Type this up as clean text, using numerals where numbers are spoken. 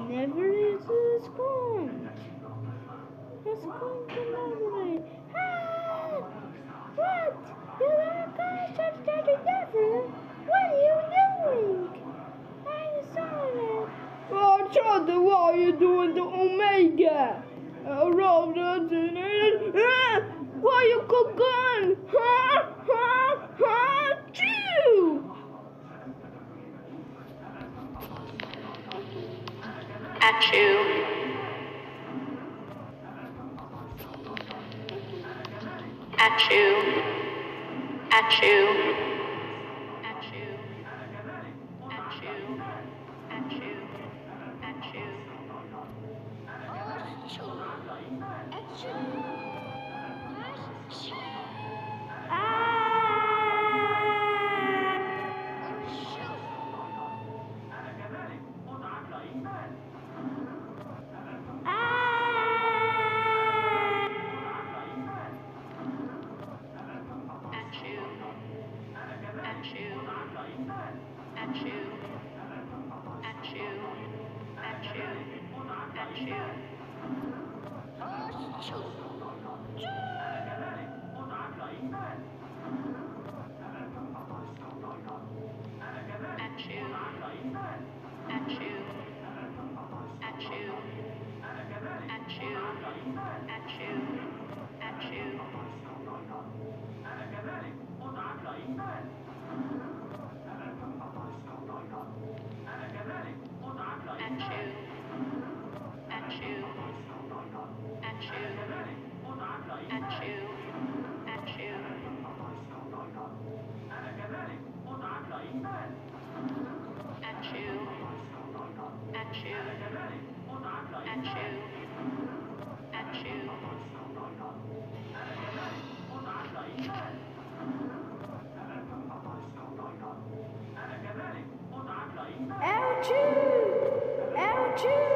Never is a sponge. A sponge elaborate. What? You are guys are very different. What are you doing? I'm sorry. Oh, Charlie, what are you doing to Omega? Why you cooking? Chew! Achoo. Achoo. Achoo. Achoo. Achoo. Achoo. Ouchie! Ouchie!